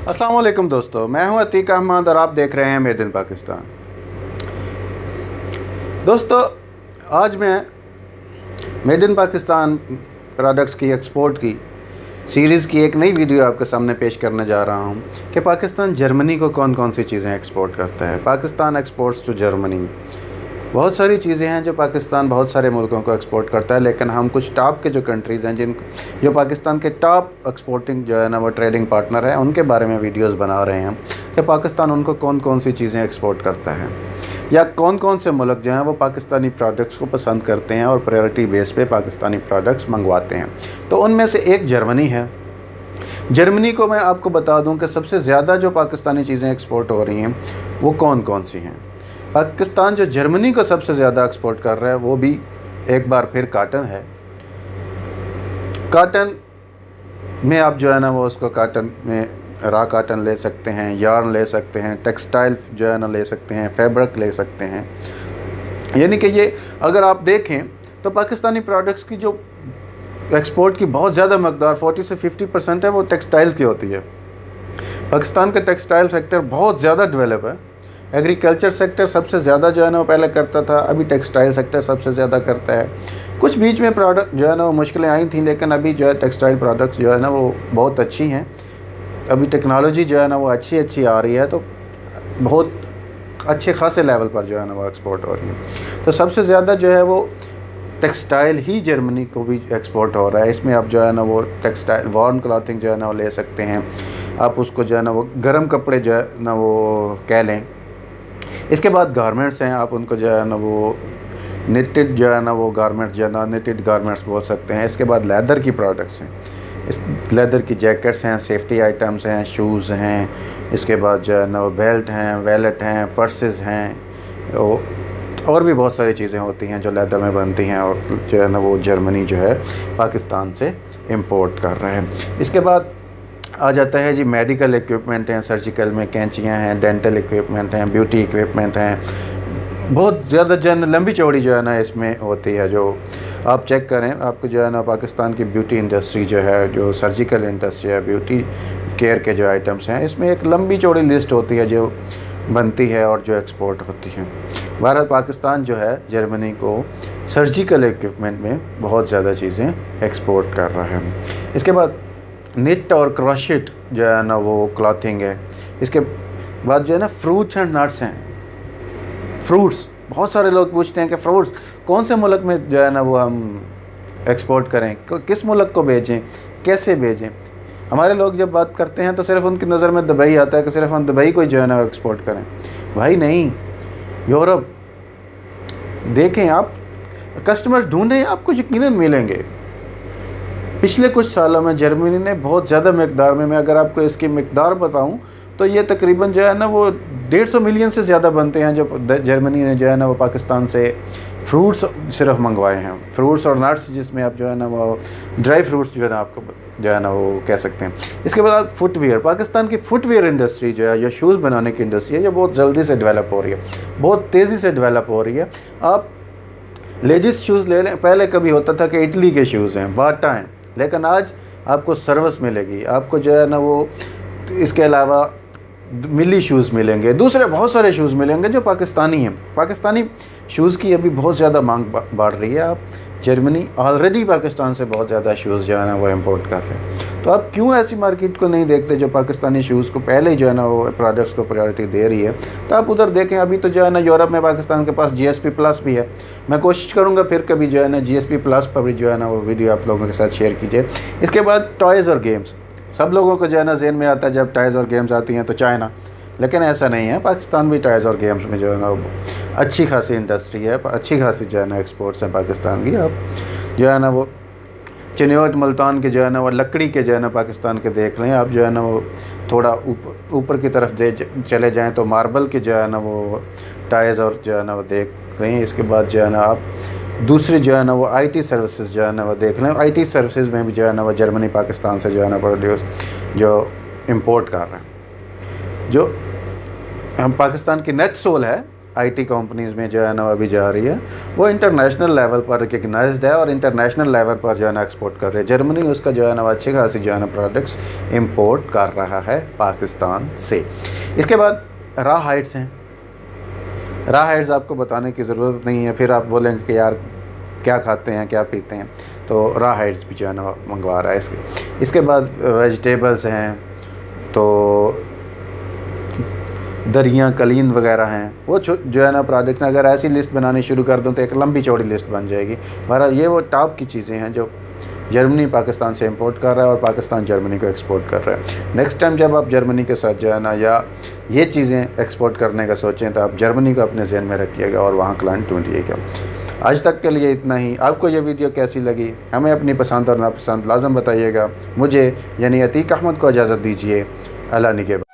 अस्सलाम वालेकुम दोस्तों, मैं हूं अतीक अहमद और आप देख रहे हैं मेड इन पाकिस्तान। दोस्तों, आज मैं मेड इन पाकिस्तान प्रोडक्ट्स की एक्सपोर्ट की सीरीज़ की एक नई वीडियो आपके सामने पेश करने जा रहा हूं कि पाकिस्तान जर्मनी को कौन कौन सी चीज़ें एक्सपोर्ट करता है। Pakistan exports to Germany. बहुत सारी चीज़ें हैं जो पाकिस्तान बहुत सारे मुल्कों को एक्सपोर्ट करता है, लेकिन हम कुछ टॉप के जो कंट्रीज़ हैं जो पाकिस्तान के टॉप एक्सपोर्टिंग जो है ना वो ट्रेडिंग पार्टनर हैं, उनके बारे में वीडियोस बना रहे हैं कि पाकिस्तान उनको कौन कौन सी चीज़ें एक्सपोर्ट करता है या कौन कौन से मुल्क जो हैं वो पाकिस्तानी प्रोडक्ट्स को पसंद करते हैं और प्रायोरिटी बेस पे पाकिस्तानी प्रोडक्ट्स मंगवाते हैं। तो उनमें से एक जर्मनी है। जर्मनी को मैं आपको बता दूं कि सबसे ज़्यादा जो पाकिस्तानी चीज़ें एक्सपोर्ट हो रही हैं वो कौन कौन सी हैं। पाकिस्तान जो जर्मनी को सबसे ज़्यादा एक्सपोर्ट कर रहा है वो भी एक बार फिर काटन है। काटन में आप जो है ना वो उसको काटन में रा काटन ले सकते हैं, यार्न ले सकते हैं, टेक्सटाइल जो है ना ले सकते हैं, फैब्रिक ले सकते हैं। यानी कि ये अगर आप देखें तो पाकिस्तानी प्रोडक्ट्स की जो एक्सपोर्ट की बहुत ज़्यादा मकदार 40 से 50% है वो टेक्सटाइल की होती है। पाकिस्तान का टेक्सटाइल सेक्टर बहुत ज़्यादा डेवलप है। एग्रीकल्चर सेक्टर सबसे ज़्यादा जो है ना वो पहले करता था, अभी टेक्सटाइल सेक्टर सबसे ज़्यादा करता है। कुछ बीच में प्रोडक्ट जो है ना वो मुश्किलें आई थी, लेकिन अभी जो है टेक्सटाइल प्रोडक्ट्स जो है ना वो बहुत अच्छी हैं। अभी टेक्नोलॉजी जो है ना वो अच्छी आ रही है, तो बहुत अच्छे खासे लेवल पर जो है ना वो एक्सपोर्ट हो रही है। तो सबसे ज़्यादा जो है वो टेक्सटाइल ही जर्मनी को भी एक्सपोर्ट हो रहा है। इसमें आप जो है ना वो टेक्सटाइल वार्म क्लॉथिंग जो है ना वो ले सकते हैं, आप उसको जो है ना वो गर्म कपड़े जो है ना वो कह लें। इसके बाद गारमेंट्स हैं, आप उनको जो है ना वो निटेड जो है ना वो गारमेंट्स जो है ना निटेड गारमेंट्स बोल सकते हैं। इसके बाद लेदर की प्रोडक्ट्स हैं, इस लेदर की जैकेट्स हैं, सेफ्टी आइटम्स हैं, शूज़ हैं। इसके बाद जो है ना वो बेल्ट हैं, वैलेट हैं, पर्सेस हैं, और भी बहुत सारी चीज़ें होती हैं जो लेदर में बनती हैं और जो है ना वो जर्मनी जो है पाकिस्तान से इंपोर्ट कर रहे हैं। इसके बाद आ जाता है जी मेडिकल इक्विपमेंट हैं, सर्जिकल में कैंचियाँ हैं, डेंटल इक्विपमेंट हैं, ब्यूटी इक्विपमेंट हैं। बहुत ज़्यादा लंबी चौड़ी जो है ना इसमें होती है। जो आप चेक करें, आपको जो है ना पाकिस्तान की ब्यूटी इंडस्ट्री जो है, जो सर्जिकल इंडस्ट्री है, ब्यूटी केयर के जो आइटम्स हैं, इसमें एक लंबी चौड़ी लिस्ट होती है जो बनती है और जो एक्सपोर्ट होती है। भारत पाकिस्तान जो है जर्मनी को सर्जिकल इक्विपमेंट में बहुत ज़्यादा चीज़ें एक्सपोर्ट कर रहा है। इसके बाद निट और क्रॉशेट जो है ना वो क्लॉथिंग है। इसके बाद जो है ना फ्रूट्स एंड नट्स हैं। फ्रूट्स, बहुत सारे लोग पूछते हैं कि फ्रूट्स कौन से मुल्क में जो है ना वो हम एक्सपोर्ट करें, किस मुल्क को भेजें, कैसे भेजें। हमारे लोग जब बात करते हैं तो सिर्फ उनकी नज़र में दुबई आता है कि सिर्फ हम दुबई को जो है ना एक्सपोर्ट करें। भाई नहीं, यूरोप देखें, आप कस्टमर ढूंढें, आपको यकीनन मिलेंगे। पिछले कुछ सालों में जर्मनी ने बहुत ज़्यादा मकदार में, मैं अगर आपको इसकी मकदार बताऊं तो ये तकरीबन जो है ना वो 150 मिलियन से ज़्यादा बनते हैं जो जर्मनी ने जो है ना वो पाकिस्तान से फ्रूट्स सिर्फ मंगवाए हैं। फ्रूट्स और नट्स, जिसमें आप जो है ना वो ड्राई फ्रूट्स जो है ना आपको जो है ना वो कह सकते हैं। इसके बाद आप फुटवेयर, पाकिस्तान की फुटवेयर इंडस्ट्री जो है या शूज़ बनाने की इंडस्ट्री है, जो बहुत जल्दी से डेवलप हो रही है, बहुत तेज़ी से डेवलप हो रही है। आप लेडीज़ शूज़ ले लें, पहले कभी होता था कि इटली के शूज़ हैं, बाटा हैं, लेकिन आज आपको सर्विस मिलेगी, आपको जो है ना वो इसके अलावा मिली शूज़ मिलेंगे, दूसरे बहुत सारे शूज़ मिलेंगे जो पाकिस्तानी हैं। पाकिस्तानी शूज़ की अभी बहुत ज़्यादा मांग बढ़ रही है। आप जर्मनी ऑलरेडी पाकिस्तान से बहुत ज़्यादा शूज़ जो है ना वो इंपोर्ट कर रहे हैं। तो आप क्यों ऐसी मार्केट को नहीं देखते जो पाकिस्तानी शूज़ को पहले जो है ना वो प्रोडक्ट्स को प्रायोरिटी दे रही है। तो आप उधर देखें, अभी तो जो है ना यूरोप में पाकिस्तान के पास GSP प्लस भी है। मैं कोशिश करूँगा फिर कभी जो है ना GSP प्लस पर भी जो है ना वो वीडियो आप लोगों के साथ शेयर कीजिए। इसके बाद टॉयज़ और गेम्स, सब लोगों को जो है ना ज़हन में आता है जब टॉयज़ और गेम्स आती हैं तो चाइना, लेकिन ऐसा नहीं है। पाकिस्तान भी टॉयज़ और गेम्स में जो है ना अच्छी खासी इंडस्ट्री है, अच्छी खासी जो है ना एक्सपोर्ट्स हैं पाकिस्तान की। आप जो है ना वो चिन्योट मुल्तान के जो है ना वो लकड़ी के जो है ना पाकिस्तान के देख लें। आप जो है ना वो थोड़ा ऊपर की तरफ चले जाएँ तो मार्बल के जो है ना वो टॉयज़ और जो है ना वो देख लें। इसके बाद जो है ना आप दूसरी जो है ना वो IT सर्विसेज जो है ना वो देख लें। IT सर्विसेज में भी जो है ना वो जर्मनी पाकिस्तान से जो है ना प्रोड्यूस जो इंपोर्ट कर रहे हैं। जो हम पाकिस्तान की नेट सोल है, आईटी कंपनीज़ में जो है ना अभी जा रही है, वो इंटरनेशनल लेवल पर रिकग्नाइज्ड है और इंटरनेशनल लेवल पर जो है ना एक्सपोर्ट कर रहे हैं। जर्मनी उसका जो है ना अच्छी खासी जो है ना प्रोडक्ट्स इंपोर्ट कर रहा है पाकिस्तान से। इसके बाद रॉ हाइट्स हैं। रॉ हाइट्स आपको बताने की ज़रूरत नहीं है, फिर आप बोलेंगे कि यार क्या खाते हैं क्या पीते हैं, तो रॉ हाइट्स भी जो है ना मंगवा रहा है इसके बाद वेजिटेबल्स हैं, तो दरियाँ कलीन वगैरह हैं, वो जो है ना प्रोडक्ट, अगर ऐसी लिस्ट बनानी शुरू कर दूँ तो एक लंबी चौड़ी लिस्ट बन जाएगी। बहरहाल ये वो टॉप की चीज़ें हैं जो जर्मनी पाकिस्तान से इंपोर्ट कर रहा है और पाकिस्तान जर्मनी को एक्सपोर्ट कर रहा है। नेक्स्ट टाइम जब आप जर्मनी के साथ जो है ना या ये चीज़ें एक्सपोर्ट करने का सोचें तो आप जर्मनी को अपने जहन में रखिएगा और वहाँ क्लाइंट ढूंढिएगा। आज तक के लिए इतना ही। आपको ये वीडियो कैसी लगी हमें अपनी पसंद और नापसंद लाजम बताइएगा। मुझे यानी अतीक अहमद को इजाज़त दीजिए। अल्लाह निगहबान।